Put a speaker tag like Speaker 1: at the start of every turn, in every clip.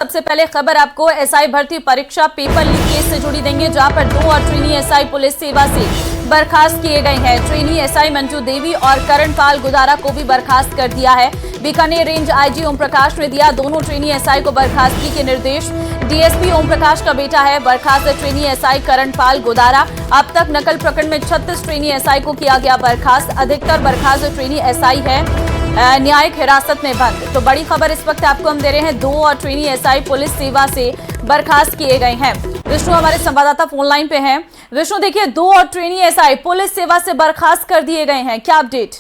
Speaker 1: सबसे पहले खबर आपको एसआई भर्ती परीक्षा पेपर लीक केस से जुड़ी देंगे, जहां पर 2 और ट्रेनी एसआई पुलिस सेवा से बर्खास्त किए गए हैं। ट्रेनी एसआई मंजू देवी और करण पाल गुदारा को भी बर्खास्त कर दिया है। बीकानेर रेंज आईजी ओम प्रकाश ने दिया दोनों ट्रेनी एसआई को बर्खास्तगी के निर्देश। डीएसपी ओम प्रकाश का बेटा है बर्खास्त ट्रेनी एसआई करण पाल गुदारा। अब तक नकल प्रकरण में 36 ट्रेनी एसआई को किया गया बर्खास्त। अधिकतर बर्खास्त ट्रेनी एसआई है न्यायिक हिरासत में बंद। तो बड़ी खबर इस वक्त आपको हम दे रहे हैं, 2 और ट्रेनी एसआई पुलिस सेवा से बर्खास्त किए गए हैं। विष्णु हमारे संवाददाता फोन लाइन पे हैं। विष्णु, देखिए 2 और ट्रेनी एसआई पुलिस सेवा से बर्खास्त कर दिए गए हैं, क्या अपडेट?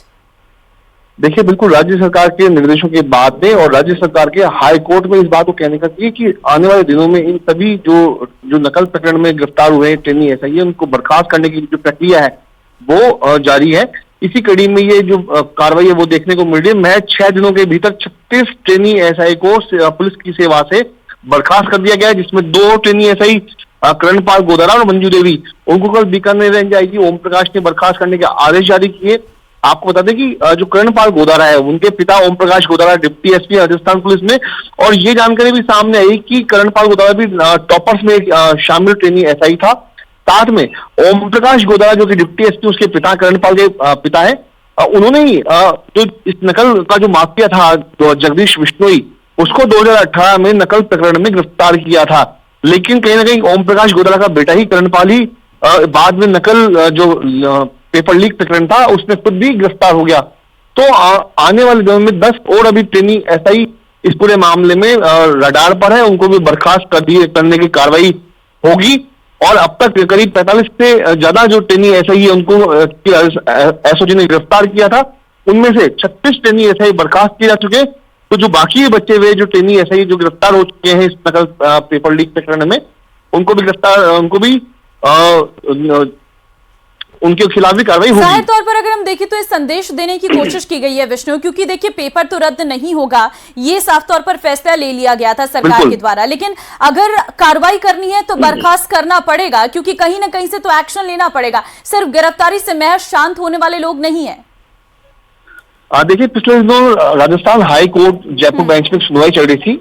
Speaker 2: देखिए, बिल्कुल राज्य सरकार के निर्देशों के बाद में और राज्य सरकार के हाई कोर्ट में इस बात को कहने का कि आने वाले दिनों में इन सभी जो नकल प्रकरण में गिरफ्तार हुए ट्रेनी एसआई है उनको बर्खास्त करने की जो प्रक्रिया है वो जारी है। इसी कड़ी में ये जो कार्रवाई है वो देखने को मिल रही है। महज 6 दिनों के भीतर 36 ट्रेनी एसआई को पुलिस की सेवा से बर्खास्त कर दिया गया है, जिसमें 2 ट्रेनी एसआई करण पाल गोदारा और मंजू देवी, उनको कल बीकानेर रेंज आईजी ओम प्रकाश ने बर्खास्त करने के आदेश जारी किए। आपको बता दें कि जो करण पाल गोदारा है उनके पिता Om Prakash Godara deputy SP Rajasthan police में, और ये जानकारी भी सामने आई कि करण पाल गोदारा भी टॉपर्स में शामिल ट्रेनी एसआई था। साथ में ओम प्रकाश गोदारा जो कि डिप्टी एसपी उसके पिता करण पाल के पिता है, उन्होंने ही जो इस नकल का जो माफिया था जगदीश बिश्नोई, उसको 2018 में नकल प्रकरण में गिरफ्तार किया था। लेकिन कहीं ना कहीं ओम प्रकाश गोदारा का बेटा ही करण पाल ही बाद में नकल जो पेपर लीक प्रकरण था उसमें खुद भी गिरफ्तार हो गया। तो आने वाले दिनों में 10 और अभी ट्रेनी एसआई इस पूरे मामले में रडार पर है, उनको भी बर्खास्त करने की कार्रवाई होगी। और अब तक करीब 45 से ज्यादा जो ट्रेनी एसआई है उनको एसओजी ने गिरफ्तार किया था। उनमें से 36 ट्रेनी एसआई बर्खास्त किए जा चुके। तो जो बाकी बचे हुए जो ट्रेनी एसआई जो गिरफ्तार हो चुके हैं इस नकल पेपर लीक प्रकरण में, उनको भी उनके खिलाफ भी कार्रवाई होगी।
Speaker 1: जाहिर तौर पर अगर हम देखें तो इस संदेश देने की कोशिश की गई है विष्णु, क्योंकि देखिए पेपर तो रद्द नहीं होगा, ये साफ तौर पर फैसला ले लिया गया था सरकार के द्वारा, लेकिन अगर कार्रवाई करनी है तो बर्खास्त करना पड़ेगा, क्योंकि कहीं ना कहीं से तो एक्शन लेना पड़ेगा। सिर्फ गिरफ्तारी से महज शांत होने वाले लोग नहीं है।
Speaker 2: देखिए, पिछले दिनों Rajasthan high court Jaipur bench में सुनवाई चल रही थी,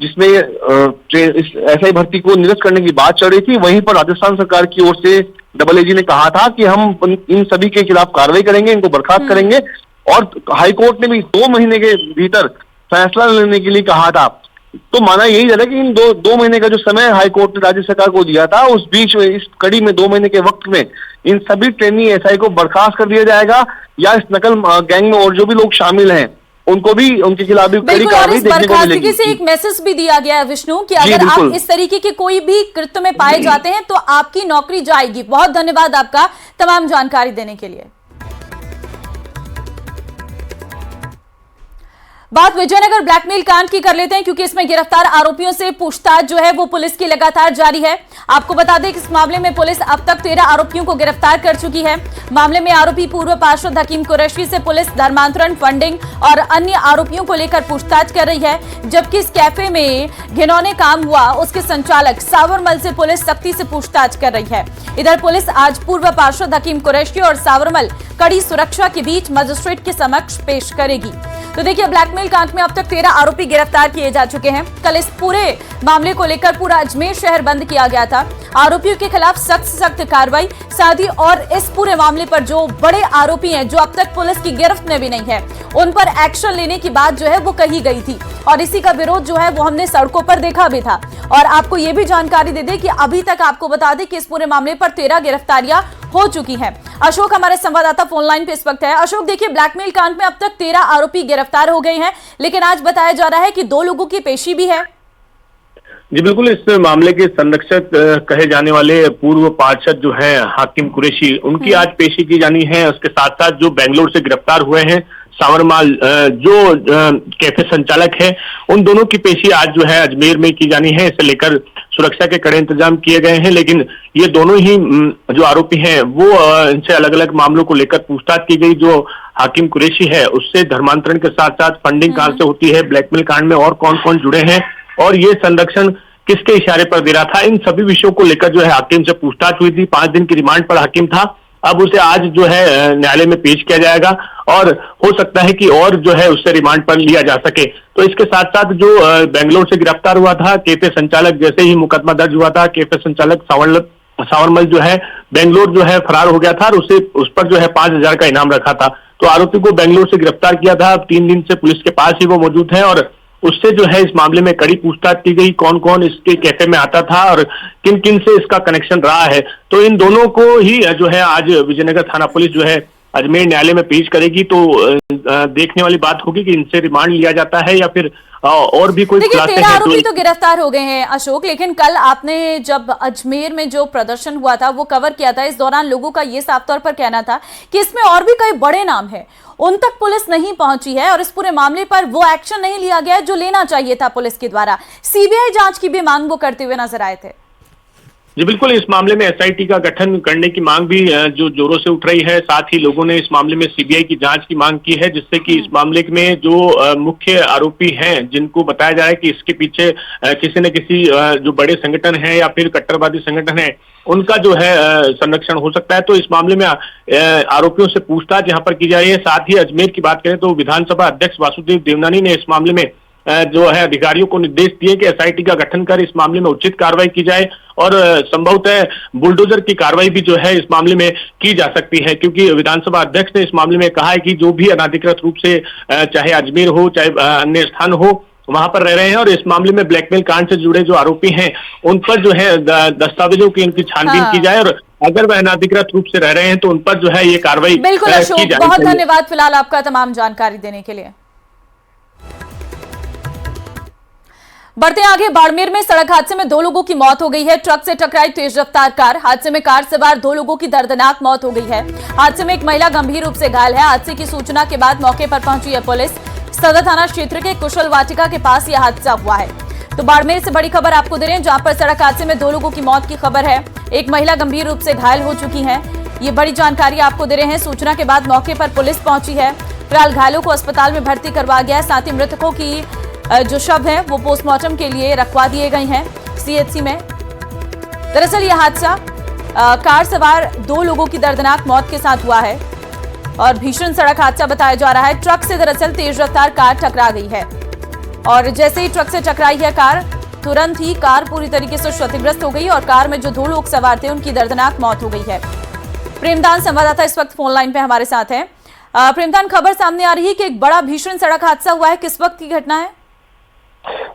Speaker 2: जिसमें इस एसआई भर्ती को निरस्त करने की बात चल रही थी। वहीं पर राजस्थान सरकार की ओर से डबल एजी ने कहा था कि हम इन सभी के खिलाफ कार्रवाई करेंगे, इनको बर्खास्त करेंगे, और हाई कोर्ट ने भी 2 महीने के भीतर फैसला लेने के लिए कहा था। तो माना यही जा रहा है कि इन 2 महीने का जो समय हाई कोर्ट ने राज्य सरकार को दिया था, उस बीच में इस कड़ी में 2 महीने के वक्त में इन सभी ट्रेनी एसआई को बर्खास्त कर दिया जाएगा, या इस नकल गैंग में और जो भी लोग शामिल हैं उनको भी, उनके खिलाफ भी कड़ी कार्रवाई देखने को मिलेगी।
Speaker 1: से एक मैसेज भी दिया गया है विष्णु कि अगर आप इस तरीके के कोई भी कृत्य में पाए जाते हैं तो आपकी नौकरी जाएगी। बहुत धन्यवाद आपका तमाम जानकारी देने के लिए। बात विजयनगर ब्लैकमेल कांड की कर लेते हैं, क्योंकि इसमें गिरफ्तार आरोपियों से पूछताछ जो है वो पुलिस की लगातार जारी है। आपको बता दें कि इस मामले में पुलिस अब तक 13 आरोपियों को गिरफ्तार कर चुकी है। मामले में आरोपी पूर्व पार्षद हकीम कुरैशी से पुलिस धर्मांतरण, फंडिंग और अन्य आरोपियों को लेकर पूछताछ कर रही है। जबकि इस कैफे में घिनौने काम हुआ उसके संचालक सावरमल से पुलिस सख्ती से पूछताछ कर रही है। इधर पुलिस आज पूर्व पार्षद हकीम कुरैशी और सावरमल कड़ी सुरक्षा के बीच मजिस्ट्रेट के समक्ष पेश करेगी। तो देखिए, ब्लैकमेल कांड में अब तक 13 आरोपी गिरफ्तार किए जा चुके हैं। कल इस पूरे मामले को लेकर पूरा अजमेर शहर बंद किया गया था। आरोपियों के खिलाफ सख्त कार्रवाई, साथ ही और इस पूरे मामले पर जो बड़े आरोपी हैं जो अब तक पुलिस की गिरफ्त में भी नहीं है, उन पर एक्शन लेने की बात जो है वो कही गई थी, और इसी का विरोध जो है वो हमने सड़कों पर देखा भी था। और आपको ये भी जानकारी दे दें कि अभी तक आपको बता दें कि इस पूरे मामले पर 13 गिरफ्तारियां हो चुकी हैं। अशोक हमारे संवाददाता फोन लाइन पे इस वक्त है। अशोक, देखिए ब्लैकमेल कांड में अब तक 13 आरोपी गिरफ्तार हो गए हैं, लेकिन आज बताया जा रहा है कि 2 लोगों की पेशी भी है।
Speaker 3: जी बिल्कुल, इस मामले के संरक्षक कहे जाने वाले पूर्व पार्षद जो हैं हाकिम कुरैशी, उनकी आज पेशी की जानी है। उसके साथ साथ जो बेंगलोर से गिरफ्तार हुए हैं सावरमाल जो कैफे संचालक है, उन दोनों की पेशी आज जो है अजमेर में की जानी है। इसे लेकर सुरक्षा के कड़े इंतजाम किए गए हैं। लेकिन ये दोनों ही जो आरोपी हैं वो इनसे अलग अलग मामलों को लेकर पूछताछ की गई। जो हाकिम कुरैशी है उससे धर्मांतरण के साथ साथ फंडिंग कहां से होती है, ब्लैकमेल कांड में और कौन कौन जुड़े हैं, और ये संरक्षण किसके इशारे पर दे रहा था, इन सभी विषयों को लेकर जो है हाकिम से पूछताछ हुई थी। 5 दिन की रिमांड पर हाकिम था, अब उसे आज जो है न्यायालय में पेश किया जाएगा और हो सकता है कि और जो है उससे रिमांड पर लिया जा सके। तो इसके साथ साथ जो बेंगलोर से गिरफ्तार हुआ था कैफे संचालक, जैसे ही मुकदमा दर्ज हुआ था, कैफे संचालक सावरमल जो है बेंगलोर जो है फरार हो गया था और उस पर जो है 5,000 का इनाम रखा था। तो आरोपी को बेंगलोर से गिरफ्तार किया था। अब 3 दिन से पुलिस के पास ही वो मौजूद है और उससे जो है इस मामले में कड़ी पूछताछ की गई, कौन कौन इसके कैफे में आता था और किन किन से इसका कनेक्शन रहा है। तो इन दोनों को ही जो है आज विजयनगर थाना पुलिस जो है अजमेर न्यायालय में पेश करेगी। तो देखने वाली बात होगी कि इनसे रिमांड लिया जाता है या फिर और भी कोई खुलासे हैं।
Speaker 1: 13 आरोपी तो गिरफ्तार हो गए हैं अशोक, लेकिन कल आपने जब अजमेर में जो प्रदर्शन हुआ था वो कवर किया था, इस दौरान लोगों का ये साफ तौर पर कहना था कि इसमें और भी कई बड़े नाम हैं, उन तक पुलिस नहीं पहुंची है और इस पूरे मामले पर वो एक्शन नहीं लिया गया जो लेना चाहिए था पुलिस के द्वारा। सीबीआई जांच की भी मांग वो करते हुए नजर आए थे।
Speaker 3: जी बिल्कुल, इस मामले में एसआईटी का गठन करने की मांग भी जो जोरों से उठ रही है। साथ ही लोगों ने इस मामले में सीबीआई की जांच की मांग की है, जिससे कि इस मामले में जो मुख्य आरोपी हैं, जिनको बताया जाए कि इसके पीछे किसी न किसी जो बड़े संगठन है या फिर कट्टरवादी संगठन है, उनका जो है संरक्षण हो सकता है। तो इस मामले में आरोपियों से पूछताछ यहाँ पर की जा रही है। साथ ही अजमेर की बात करें तो विधानसभा अध्यक्ष वासुदेव देवनानी ने इस मामले में जो है अधिकारियों को निर्देश दिए कि एसआईटी का गठन कर इस मामले में उचित कार्रवाई की जाए और संभवतः बुलडोजर की कार्रवाई भी जो है इस मामले में की जा सकती है, क्योंकि विधानसभा अध्यक्ष ने इस मामले में कहा है कि जो भी अनाधिकृत रूप से चाहे अजमेर हो चाहे अन्य स्थान हो वहां पर रह रहे हैं और इस मामले में ब्लैकमेल कांड से जुड़े जो आरोपी हैं उन पर जो है दस्तावेजों की उनकी छानबीन की जाए और अगर वह अनाधिकृत रूप से रह रहे हैं तो उन पर जो है ये कार्रवाई
Speaker 1: बिल्कुल अशोक, बहुत धन्यवाद फिलहाल आपका तमाम जानकारी देने के लिए। बढ़ते आगे, बाड़मेर में सड़क हादसे में 2 लोगों की मौत हो गई है। ट्रक से टकराई तेज रफ्तार कार, हादसे में कार सवार 2 लोगों की दर्दनाक मौत हो गई है। हादसे में एक महिला गंभीर रूप से घायल है। हादसे की सूचना के बाद मौके पर पहुंची है पुलिस। सदर थाना क्षेत्र के कुशल वाटिका के पास यह हादसा हुआ है। तो बाड़मेर से बड़ी खबर आपको दे रहे हैं, जहां पर सड़क हादसे में 2 लोगों की मौत की खबर है। एक महिला गंभीर रूप से घायल हो चुकी है। ये बड़ी जानकारी आपको दे रहे हैं। सूचना के बाद मौके पर पुलिस पहुंची है। फिलहाल घायलों को अस्पताल में भर्ती करवाया गया है। साथ ही मृतकों की जो शव है वो पोस्टमार्टम के लिए रखवा दिए गए हैं सीएचसी में। दरअसल यह हादसा कार सवार 2 लोगों की दर्दनाक मौत के साथ हुआ है और भीषण सड़क हादसा बताया जा रहा है। ट्रक से दरअसल तेज रफ्तार कार टकरा गई है और जैसे ही ट्रक से टकराई है कार, तुरंत ही कार पूरी तरीके से क्षतिग्रस्त हो गई और कार में जो 2 लोग सवार थे उनकी दर्दनाक मौत हो गई है। प्रेमदान संवाददाता इस वक्त फोन लाइन पे हमारे साथ है। प्रेमदान, खबर सामने आ रही है कि एक बड़ा भीषण सड़क हादसा हुआ है, किस वक्त की घटना है?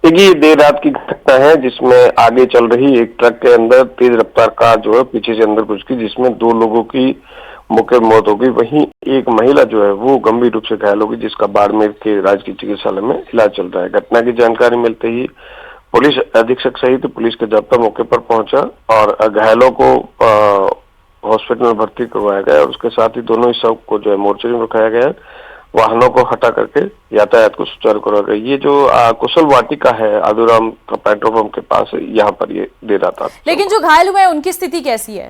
Speaker 4: देखिए, देर रात की घटना है जिसमें आगे चल रही एक ट्रक के अंदर तेज रफ्तार कार जो है पीछे से अंदर घुस गई, जिसमें 2 लोगों की मौके मौत हो गई। वहीं एक महिला जो है वो गंभीर रूप से घायल हो गई, जिसका बाड़मेर के राजकीय चिकित्सालय में इलाज चल रहा है। घटना की जानकारी मिलते ही पुलिस अधीक्षक सहित पुलिस के जब्ता मौके पर पहुंचा और घायलों को हॉस्पिटल में भर्ती करवाया गया और उसके साथ ही दोनों ही शव को जो है मोर्चरी में रखाया गया। वाहनों को हटा करके यातायात को सुचारू करवा गया। ये जो कुशल वाटिका है आदुराम का पेट्रोल पंप के पास, यहाँ पर ये दे रहा था।
Speaker 1: लेकिन जो घायल हुए हैं उनकी स्थिति कैसी है?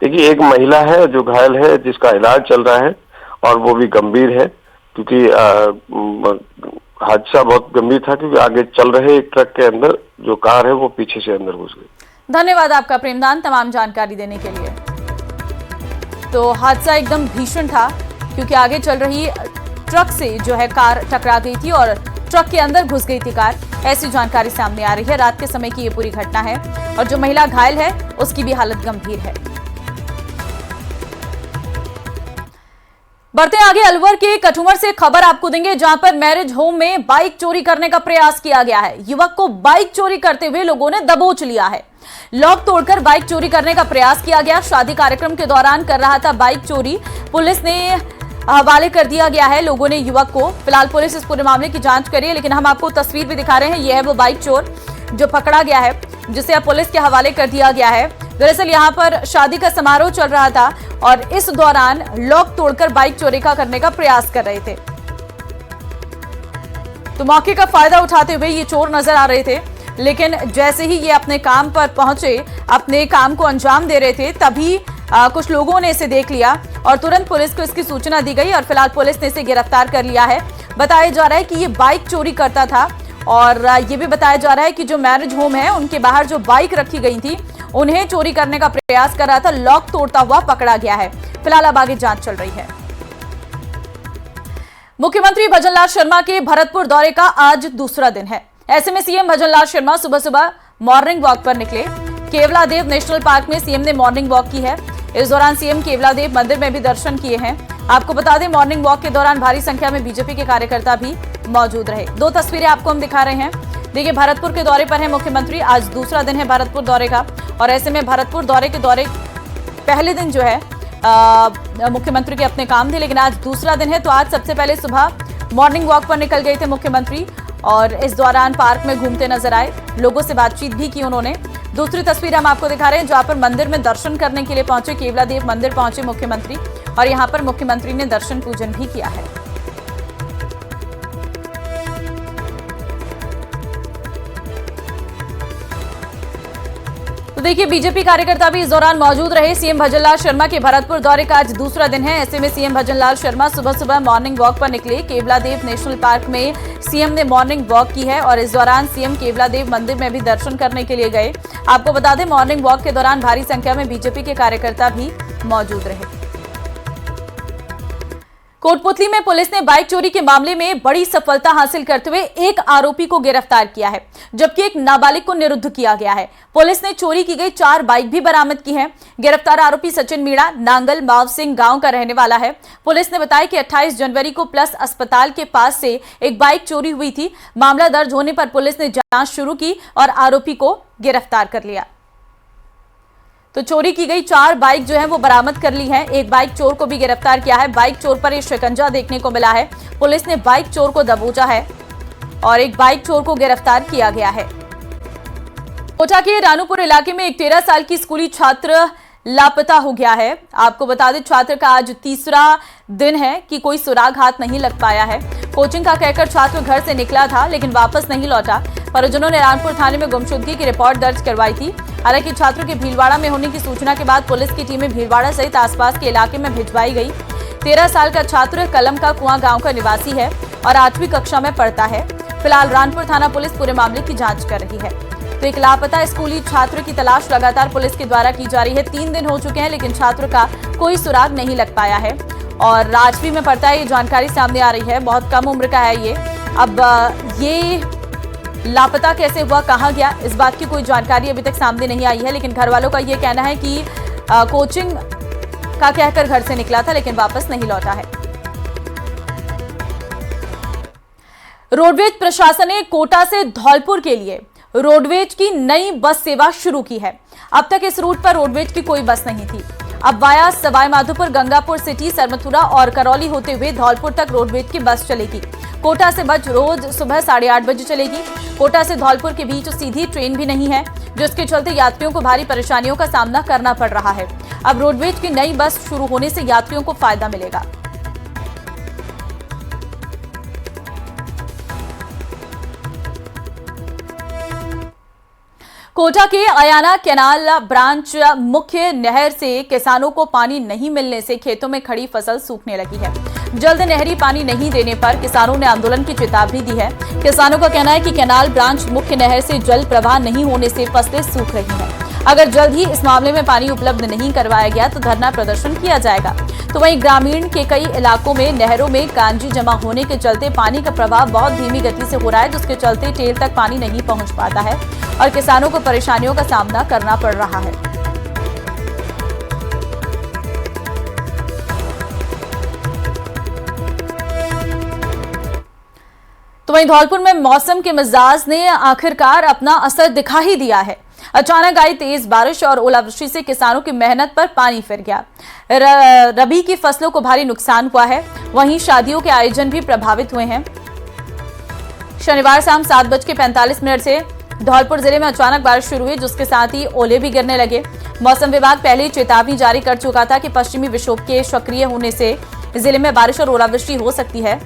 Speaker 4: देखिए, एक महिला है जो घायल है, जिसका इलाज चल रहा है और वो भी गंभीर है, क्योंकि हादसा बहुत गंभीर था, क्योंकि आगे चल रहे एक ट्रक के अंदर जो कार है वो पीछे से अंदर घुस गई।
Speaker 1: धन्यवाद आपका प्रेमदान तमाम जानकारी देने के लिए। तो हादसा एकदम भीषण था क्योंकि आगे चल रही ट्रक से जो है कार टकरा गई थी और ट्रक के अंदर घुस गई थी कार, ऐसी जानकारी सामने आ रही है। रात के समय की ये पूरी घटना है और जो महिला घायल है उसकी भी हालत गंभीर है। बढ़ते आगे, अलवर के कठुमर से खबर आपको देंगे, जहां पर मैरिज होम में बाइक चोरी करने का प्रयास किया गया है। युवक को बाइक चोरी करते हुए लोगों ने दबोच लिया है। लॉक तोड़कर बाइक चोरी करने का प्रयास किया गया। शादी कार्यक्रम के दौरान कर रहा था बाइक चोरी। पुलिस ने हवाले कर दिया गया है लोगों ने युवक को। फिलहाल पुलिस इस पूरे मामले की जांच कर रही है, लेकिन हम आपको तस्वीर भी दिखा रहे हैं। यह है वो बाइक चोर जो पकड़ा गया है, जिसे अब पुलिस के हवाले कर दिया गया है। दरअसल यहाँ पर शादी का समारोह चल रहा था और इस दौरान लॉक तोड़कर बाइक चोरी करने का प्रयास कर रहे थे। तो मौके का फायदा उठाते हुए ये चोर नजर आ रहे थे, लेकिन जैसे ही ये अपने काम पर पहुंचे, अपने काम को अंजाम दे रहे थे, तभी कुछ लोगों ने इसे देख लिया और तुरंत पुलिस को इसकी सूचना दी गई और फिलहाल पुलिस ने इसे गिरफ्तार कर लिया है। बताया जा रहा है कि ये बाइक चोरी करता था और ये भी बताया जा रहा है कि जो मैरिज होम है उनके बाहर जो बाइक रखी गई थी उन्हें चोरी करने का प्रयास कर रहा था, लॉक तोड़ता हुआ पकड़ा गया है। फिलहाल अब आगे जांच चल रही है। मुख्यमंत्री भजनलाल शर्मा के भरतपुर दौरे का आज दूसरा दिन है। ऐसे में सीएम भजनलाल शर्मा सुबह सुबह मॉर्निंग वॉक पर निकले। केवलादेव नेशनल पार्क में सीएम ने मॉर्निंग वॉक की है। इस दौरान सीएम केवलादेव मंदिर में भी दर्शन किए हैं। आपको बता दें, मॉर्निंग वॉक के दौरान भारी संख्या में बीजेपी के कार्यकर्ता भी मौजूद रहे। दो तस्वीरें आपको हम दिखा रहे हैं। देखिए, भरतपुर के दौरे पर है मुख्यमंत्री। आज दूसरा दिन है भरतपुर दौरे का और ऐसे में भरतपुर दौरे के पहले दिन जो है मुख्यमंत्री के अपने काम थे, लेकिन आज दूसरा दिन है तो आज सबसे पहले सुबह मॉर्निंग वॉक पर निकल गए थे मुख्यमंत्री और इस दौरान पार्क में घूमते नजर आए। लोगों से बातचीत भी की उन्होंने। दूसरी तस्वीर हम आपको दिखा रहे हैं जहां पर मंदिर में दर्शन करने के लिए पहुंचे, केवलादेव मंदिर पहुंचे मुख्यमंत्री और यहां पर मुख्यमंत्री ने दर्शन पूजन भी किया है। तो देखिए, बीजेपी कार्यकर्ता भी इस दौरान मौजूद रहे। सीएम भजनलाल शर्मा के भरतपुर दौरे का आज दूसरा दिन है। ऐसे में सीएम भजनलाल शर्मा सुबह सुबह मॉर्निंग वॉक पर निकले। केवलादेव नेशनल पार्क में सीएम ने मॉर्निंग वॉक की है और इस दौरान सीएम केवलादेव मंदिर में भी दर्शन करने के लिए गए। आपको बता दें, मॉर्निंग वॉक के दौरान भारी संख्या में बीजेपी के कार्यकर्ता भी मौजूद रहे। कोटपुतली में पुलिस ने बाइक चोरी के मामले में बड़ी सफलता हासिल करते हुए एक आरोपी को गिरफ्तार किया है, जबकि एक नाबालिग को निरुद्ध किया गया है। पुलिस ने चोरी की गई 4 बाइक भी बरामद की हैं। गिरफ्तार आरोपी सचिन मीणा नांगल माव सिंह गांव का रहने वाला है। पुलिस ने बताया कि 28 जनवरी को प्लस अस्पताल के पास से एक बाइक चोरी हुई थी। मामला दर्ज होने पर पुलिस ने जांच शुरू की और आरोपी को गिरफ्तार कर लिया। तो चोरी की गई 4 बाइक जो है वो बरामद कर ली है। एक बाइक चोर को भी गिरफ्तार किया है। बाइक चोर पर यह शिकंजा देखने को मिला है। पुलिस ने बाइक चोर को दबोचा है और एक बाइक चोर को गिरफ्तार किया गया है। कोटा के रानूपुर इलाके में एक 13 साल की स्कूली छात्र लापता हो गया है। आपको बता दें, छात्र का आज तीसरा दिन है कि कोई सुराग हाथ नहीं लग पाया है। कोचिंग का कहकर छात्र घर से निकला था लेकिन वापस नहीं लौटा। परिजनों ने रानपुर थाने में गुमशुदगी की रिपोर्ट दर्ज करवाई थी। हालांकि छात्र के भीलवाड़ा में होने की सूचना के बाद पुलिस की टीमें भीलवाड़ा सहित आसपास के इलाके में भिजवाई गई। 13 साल का छात्र कलम का कुआं गांव का निवासी है और 8वीं कक्षा में पढ़ता है। फिलहाल रानपुर थाना पुलिस पूरे मामले की जांच कर रही है। तो एक लापता स्कूली छात्र की तलाश लगातार पुलिस के द्वारा की जा रही है। 3 दिन हो चुके हैं लेकिन छात्र का कोई सुराग नहीं लग पाया है और 8वीं में पढ़ता है, ये जानकारी सामने आ रही है। बहुत कम उम्र का है ये। अब ये लापता कैसे हुआ, कहाँ गया, इस बात की कोई जानकारी अभी तक सामने नहीं आई है, लेकिन घर वालों का ये कहना है कि कोचिंग का कहकर घर से निकला था लेकिन वापस नहीं लौटा है। रोडवेज प्रशासन ने कोटा से धौलपुर के लिए रोडवेज की नई बस सेवा शुरू की है। अब तक इस रूट पर रोडवेज की कोई बस नहीं थी। अब वाया सवाई माधोपुर, गंगापुर सिटी, सरमथुरा और करौली होते हुए धौलपुर तक रोडवेज की बस चलेगी। कोटा से बस रोज सुबह 8:30 बजे चलेगी। कोटा से धौलपुर के बीच सीधी ट्रेन भी नहीं है, जिसके चलते यात्रियों को भारी परेशानियों का सामना करना पड़ रहा है। अब रोडवेज की नई बस शुरू होने से यात्रियों को फायदा मिलेगा। कोटा के अयाना कैनाल ब्रांच मुख्य नहर से किसानों को पानी नहीं मिलने से खेतों में खड़ी फसल सूखने लगी है। जल्द नहरी पानी नहीं देने पर किसानों ने आंदोलन की चेतावनी दी है। किसानों का कहना है कि कैनाल ब्रांच मुख्य नहर से जल प्रवाह नहीं होने से फसलें सूख रही हैं। अगर जल्द ही इस मामले में पानी उपलब्ध नहीं करवाया गया तो धरना प्रदर्शन किया जाएगा। तो वहीं ग्रामीण के कई इलाकों में नहरों में कांजी जमा होने के चलते पानी का प्रवाह बहुत धीमी गति से हो रहा है, जिसके चलते टेल तक पानी नहीं पहुंच पाता है और किसानों को परेशानियों का सामना करना पड़ रहा है। तो वहीं धौलपुर में मौसम के मिजाज ने आखिरकार अपना असर दिखा ही दिया है। अचानक आई तेज बारिश और ओलावृष्टि से किसानों की मेहनत पर पानी फिर गया। रबी की फसलों को भारी नुकसान हुआ है। वहीं शादियों के आयोजन भी प्रभावित हुए हैं। शनिवार शाम 7:45 से धौलपुर जिले में अचानक बारिश शुरू हुई, जिसके साथ ही ओले भी गिरने लगे। मौसम विभाग पहले ही चेतावनी जारी कर चुका था कि पश्चिमी विक्षोभ के सक्रिय होने से जिले में बारिश और ओलावृष्टि हो सकती है।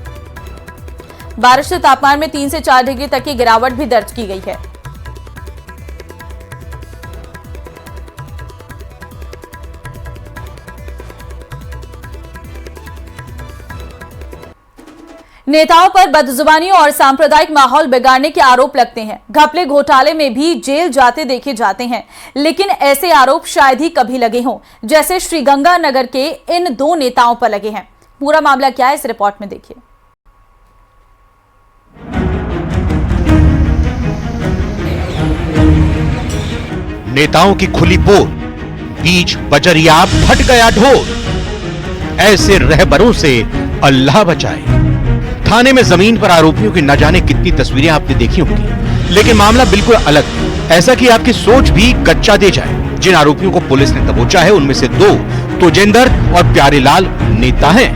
Speaker 1: बारिश से तापमान में 3 से 4 डिग्री तक की गिरावट भी दर्ज की गई है। नेताओं पर बदजुबानी और सांप्रदायिक माहौल बिगाड़ने के आरोप लगते हैं। घपले घोटाले में भी जेल जाते देखे जाते हैं, लेकिन ऐसे आरोप शायद ही कभी लगे हों जैसे श्रीगंगानगर के इन दो नेताओं पर लगे हैं। पूरा मामला क्या है, इस रिपोर्ट में देखिए।
Speaker 5: नेताओं की खुली पोल, बीच बजरिया फट गया ढोल। ऐसे रहबरों से अल्लाह बचाए। थाने में जमीन पर आरोपियों की न जाने कितनी तस्वीरें आपने देखी होंगी, लेकिन मामला बिल्कुल अलग है। ऐसा कि आपकी सोच भी कच्चा दे जाए। जिन आरोपियों को पुलिस ने दबोचा है उनमें से दो तोजेंद्र और प्यारेलाल नेता हैं।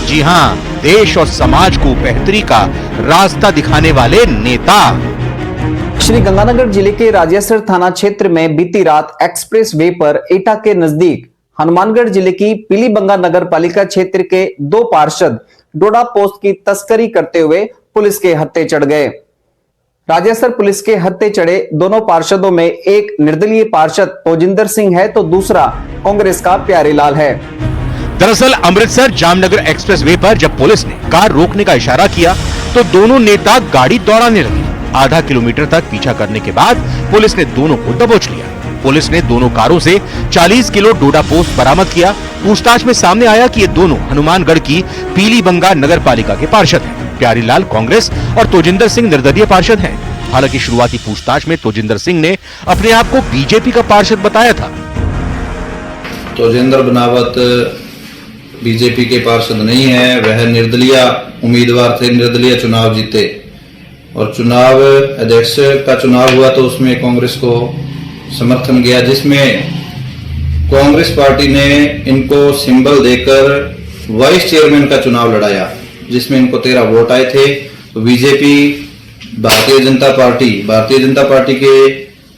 Speaker 5: जी हां, देश और समाज को बेहतरी का रास्ता दिखाने वाले नेता।
Speaker 6: श्री गंगानगर जिले के राजेसर थाना क्षेत्र में बीती रात एक्सप्रेस वे पर एटा के नजदीक हनुमानगढ़ जिले की पीलीबंगा नगर पालिका क्षेत्र के दो पार्षद डोडा पोस्ट की तस्करी करते हुए पुलिस के हत्थे चढ़ गए। राजेसर पुलिस के हत्थे चढ़े दोनों पार्षदों में एक निर्दलीय पार्षद तोजिंदर सिंह है तो दूसरा कांग्रेस का प्यारेलाल है।
Speaker 5: दरअसल अमृतसर जामनगर एक्सप्रेस वे पर जब पुलिस ने कार रोकने का इशारा किया तो दोनों नेता गाड़ी दौड़ाने लगे। आधा किलोमीटर तक पीछा करने के बाद पुलिस ने दोनों को दबोच लिया। पुलिस ने दोनों कारों से 40 किलो डोडा पोस्ट बरामद किया। पूछताछ में सामने आया कि ये दोनों हनुमानगढ़ की पीलीबंगा नगर पालिका के पार्षद हैं। प्यारीलाल कांग्रेस और तोजिंदर सिंह निर्दलीय पार्षद हैं। हालांकि शुरुआती पूछताछ में तोजिंदर सिंह ने अपने आप को बीजेपी का पार्षद बताया था।
Speaker 7: तोजिंदर बनावत बीजेपी के पार्षद नहीं है, वह निर्दलीय उम्मीदवार थे, निर्दलीय चुनाव जीते और चुनाव अध्यक्ष का चुनाव हुआ तो उसमें कांग्रेस को समर्थन गया, जिसमें कांग्रेस पार्टी ने इनको सिंबल देकर वाइस चेयरमैन का चुनाव लड़ाया, जिसमें इनको 13 वोट आए थे। तो बीजेपी भारतीय जनता पार्टी के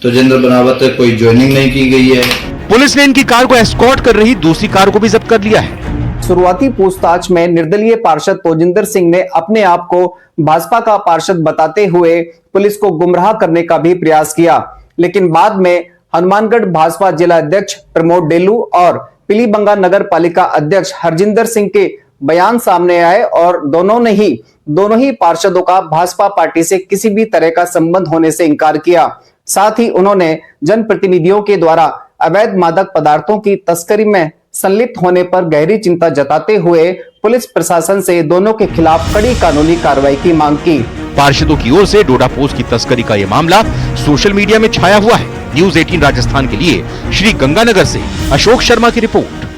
Speaker 7: तोजिंदर बनावत कोई ज्वाइनिंग नहीं की गई है।
Speaker 5: पुलिस ने इनकी कार को एस्कॉर्ट कर रही दूसरी कार को भी जब्त कर लिया है।
Speaker 6: शुरुआती पूछताछ में निर्दलीय पार्षद तोजिंदर सिंह ने अपने आप को भाजपा का पार्षद बताते हुए पुलिस को गुमराह करने का भी प्रयास किया, लेकिन बाद में हनुमानगढ़ भाजपा जिला अध्यक्ष प्रमोद डेलू और पीलीबंगा नगर पालिका अध्यक्ष हरजिंदर सिंह के बयान सामने आए और दोनों ही पार्षदों का भाजपा पार्टी से किसी भी तरह का संबंध होने से इनकार किया। साथ ही उन्होंने जनप्रतिनिधियों के द्वारा अवैध मादक पदार्थों की तस्करी में संलिप्त होने पर गहरी चिंता जताते हुए पुलिस प्रशासन से दोनों के खिलाफ कड़ी कानूनी कार्रवाई की मांग की।
Speaker 5: पार्षदों की ओर से डोडा पोस्ट की तस्करी का यह मामला सोशल मीडिया में छाया हुआ है। न्यूज़ 18 राजस्थान के लिए श्री गंगानगर से अशोक शर्मा की रिपोर्ट।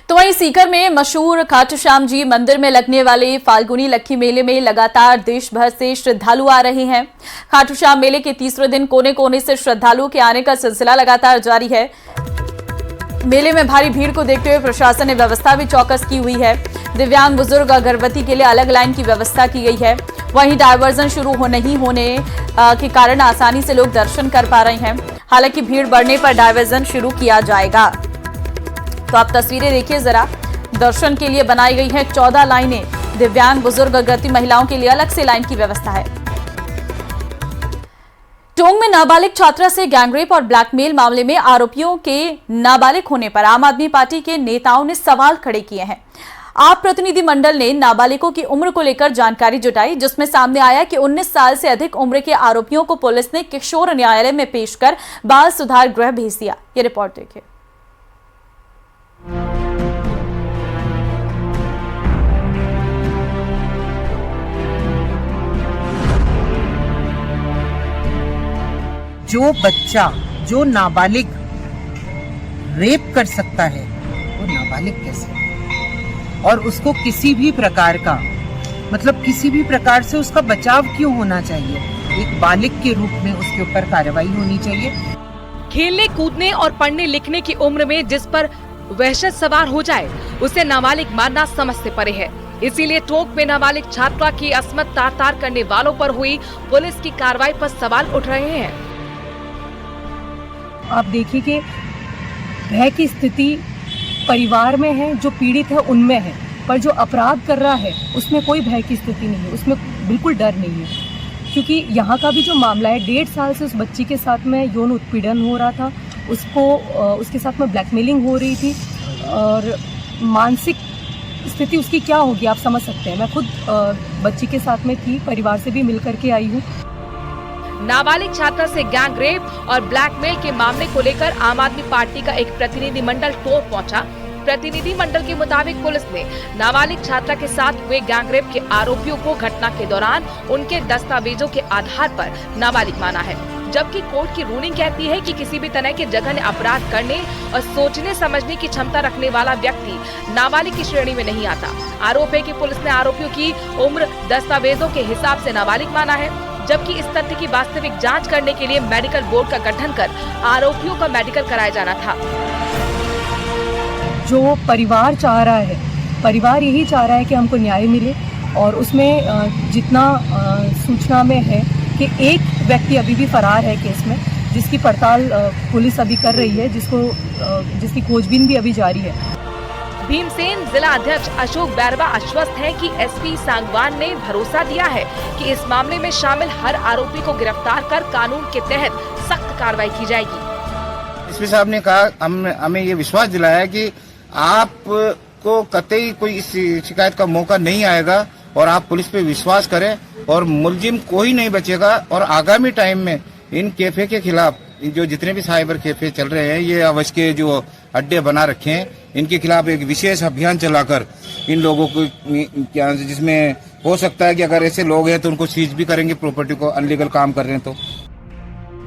Speaker 1: तो वहीं सीकर में मशहूर खाटू श्याम जी मंदिर में लगने वाले फाल्गुनी लक्की मेले में लगातार देश भर से श्रद्धालु आ रहे हैं। खाटू श्याम मेले के तीसरे दिन कोने कोने से श्रद्धालुओं के आने का सिलसिला लगातार जारी है। मेले में भारी भीड़ को देखते हुए प्रशासन ने व्यवस्था भी चौकस की हुई है। दिव्यांग बुजुर्ग और गर्भवती के लिए अलग लाइन की व्यवस्था की गई है। वहीं डायवर्जन शुरू नहीं होने के कारण आसानी से लोग दर्शन कर पा रहे हैं। हालांकि भीड़ बढ़ने पर डायवर्जन शुरू किया जाएगा। तो आप तस्वीरें देखिए जरा। दर्शन के लिए बनाई गई हैं 14 लाइनें। दिव्यांग बुजुर्ग और गर्भवती महिलाओं के लिए अलग से लाइन की व्यवस्था है। टोंक में नाबालिग छात्रा से गैंगरेप और ब्लैकमेल मामले में आरोपियों के नाबालिग होने पर आम आदमी पार्टी के नेताओं ने सवाल खड़े किए हैं। आप प्रतिनिधि मंडल ने नाबालिगों की उम्र को लेकर जानकारी जुटाई, जिसमें सामने आया कि 19 साल से अधिक उम्र के आरोपियों को पुलिस ने किशोर न्यायालय में पेश कर बाल सुधार गृह भेज दिया। ये रिपोर्ट देखिए।
Speaker 8: जो बच्चा जो नाबालिग रेप कर सकता है वो नाबालिग कैसे, और उसको किसी भी प्रकार का किसी भी प्रकार से उसका बचाव क्यों होना चाहिए। एक बालिग के रूप में उसके ऊपर कार्रवाई होनी चाहिए।
Speaker 9: खेलने कूदने और पढ़ने लिखने की उम्र में जिस पर वहशत सवार हो जाए उसे नाबालिग मानना समझ से परे है। इसीलिए टोंक में नाबालिग छात्रा की असमत तार तार करने वालों पर हुई पुलिस की कार्रवाई पर सवाल उठ रहे हैं।
Speaker 10: आप देखिए कि भय की स्थिति परिवार में है, जो पीड़ित है उनमें है, पर जो अपराध कर रहा है उसमें कोई भय की स्थिति नहीं है, उसमें बिल्कुल डर नहीं है। क्योंकि यहाँ का भी जो मामला है, 1.5 साल से उस बच्ची के साथ में यौन उत्पीड़न हो रहा था, उसके साथ में ब्लैकमेलिंग हो रही थी और मानसिक स्थिति उसकी क्या होगी आप समझ सकते हैं। मैं खुद बच्ची के साथ में थी, परिवार से भी मिल करके आई हूँ।
Speaker 9: नाबालिग छात्रा से गैंग रेप और ब्लैकमेल के मामले को लेकर आम आदमी पार्टी का एक प्रतिनिधिमंडल टोंक पहुंचा। प्रतिनिधिमंडल के मुताबिक पुलिस ने नाबालिग छात्रा के साथ हुए गैंग रेप के आरोपियों को घटना के दौरान उनके दस्तावेजों के आधार पर नाबालिग माना है, जबकि कोर्ट की रूलिंग कहती है कि किसी भी तरह के जघन्य अपराध करने और सोचने समझने की क्षमता रखने वाला व्यक्ति नाबालिग की श्रेणी में नहीं आता। आरोप है कि पुलिस ने आरोपियों की उम्र दस्तावेजों के हिसाब से नाबालिग माना है, जबकि इस तथ्य की वास्तविक जांच करने के लिए मेडिकल बोर्ड का गठन कर आरोपियों का मेडिकल कराया जाना था।
Speaker 10: जो परिवार चाह रहा है, परिवार यही चाह रहा है कि हमको न्याय मिले, और उसमें जितना सूचना में है कि एक व्यक्ति अभी भी फरार है केस में, जिसकी पड़ताल पुलिस अभी कर रही है, जिसकी खोजबीन भी अभी जारी है।
Speaker 9: भीमसेन जिला अध्यक्ष अशोक बैरवा आश्वस्त है कि एसपी सांगवान ने भरोसा दिया है कि इस मामले में शामिल हर आरोपी को गिरफ्तार कर कानून के तहत सख्त कार्रवाई की जाएगी।
Speaker 11: एसपी साहब ने कहा, हमें ये विश्वास दिलाया कि आपको कतई कोई इस शिकायत का मौका नहीं आएगा और आप पुलिस पे विश्वास करें और मुलजिम कोई नहीं बचेगा। और आगामी टाइम में इन कैफे के खिलाफ जो जितने भी साइबर कैफे चल रहे हैं, ये अवैध के जो अड्डे बना रखे हैं, इनके खिलाफ एक विशेष अभियान चलाकर इन लोगों को, जिसमें हो सकता है कि अगर ऐसे लोग हैं तो उनको सीज भी करेंगे प्रॉपर्टी को, अनलीगल काम कर रहे हैं तो।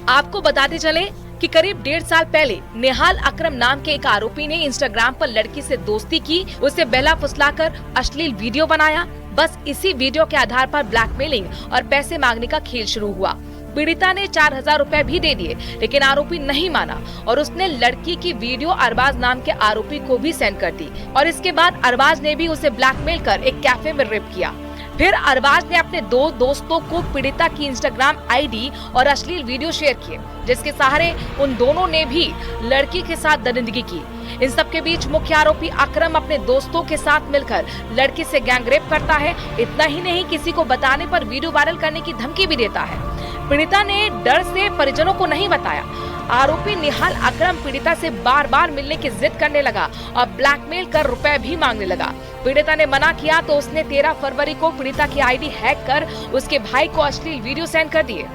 Speaker 9: आपको बताते चले कि करीब 1.5 साल पहले निहाल अकरम नाम के एक आरोपी ने इंस्टाग्राम पर लड़की से दोस्ती की, उसे बहला फुसलाकर अश्लील वीडियो बनाया। बस इसी वीडियो के आधार पर ब्लैकमेलिंग और पैसे मांगने का खेल शुरू हुआ। पीड़िता ने 4000 रुपए भी दे दिए, लेकिन आरोपी नहीं माना और उसने लड़की की वीडियो अरबाज नाम के आरोपी को भी सेंड कर दी। और इसके बाद अरबाज ने भी उसे ब्लैकमेल कर एक कैफे में रेप किया। फिर अरबाज ने अपने 2 दोस्तों को पीड़िता की इंस्टाग्राम आईडी और अश्लील वीडियो शेयर किए, जिसके सहारे उन दोनों ने भी लड़की के साथ दरिंदगी की। इन सब के बीच मुख्य आरोपी अकरम अपने दोस्तों के साथ मिलकर लड़की से गैंग रेप करता है। इतना ही नहीं, किसी को बताने पर वीडियो वायरल करने की धमकी भी देता है। पीड़िता ने डर से परिजनों को नहीं बताया। आरोपी निहाल अकरम पीड़िता से बार बार मिलने की जिद करने लगा और ब्लैकमेल कर रुपए भी मांगने लगा। पीड़िता ने मना किया तो उसने 13 फरवरी को पीड़िता की आईडी हैक कर उसके भाई को अश्लील वीडियो सेंड कर दिए।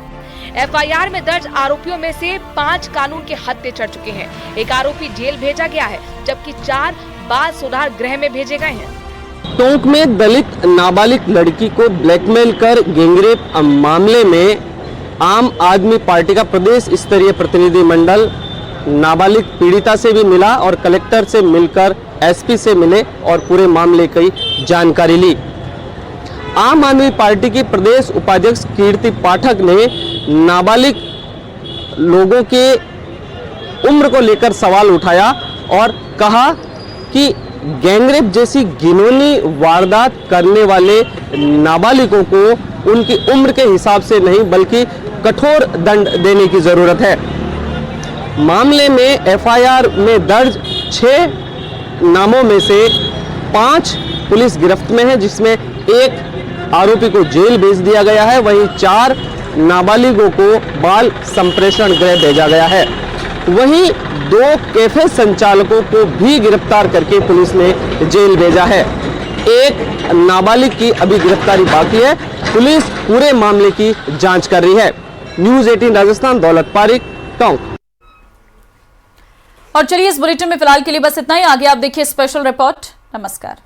Speaker 9: एफआईआर में दर्ज आरोपियों में से 5 कानून के हत्थे चढ़ चुके हैं। एक आरोपी जेल भेजा गया है, जबकि 4 बाल सुधार गृह में भेजे गए हैं।
Speaker 12: टोंक में दलित नाबालिग लड़की को ब्लैकमेल कर गैंगरेप मामले में आम आदमी पार्टी का प्रदेश स्तरीय प्रतिनिधिमंडल नाबालिग पीड़िता से भी मिला और कलेक्टर से मिलकर एसपी से मिले और पूरे मामले की जानकारी ली। आम आदमी पार्टी की प्रदेश उपाध्यक्ष कीर्ति पाठक ने नाबालिग लोगों के उम्र को लेकर सवाल उठाया और कहा कि गैंगरेप जैसी घिनौनी वारदात करने वाले नाबालिगों को उनकी उम्र के हिसाब से नहीं बल्कि कठोर दंड देने की जरूरत है। मामले में एफआईआर में दर्ज 6 नामों में से 5 पुलिस गिरफ्त में है, जिसमें 1 आरोपी को जेल भेज दिया गया है, वहीं 4 नाबालिगों को बाल संप्रेषण गृह भेजा गया है। वहीं 2 कैफे संचालकों को भी गिरफ्तार करके पुलिस ने जेल भेजा है। 1 नाबालिग की अभी गिरफ्तारी बाकी है। पुलिस पूरे मामले की जांच कर रही है। न्यूज़ 18 राजस्थान, दौलत पारिक, टोंक।
Speaker 1: और चलिए इस बुलेटिन में फिलहाल के लिए बस इतना ही। आगे आप देखिए स्पेशल रिपोर्ट। नमस्कार।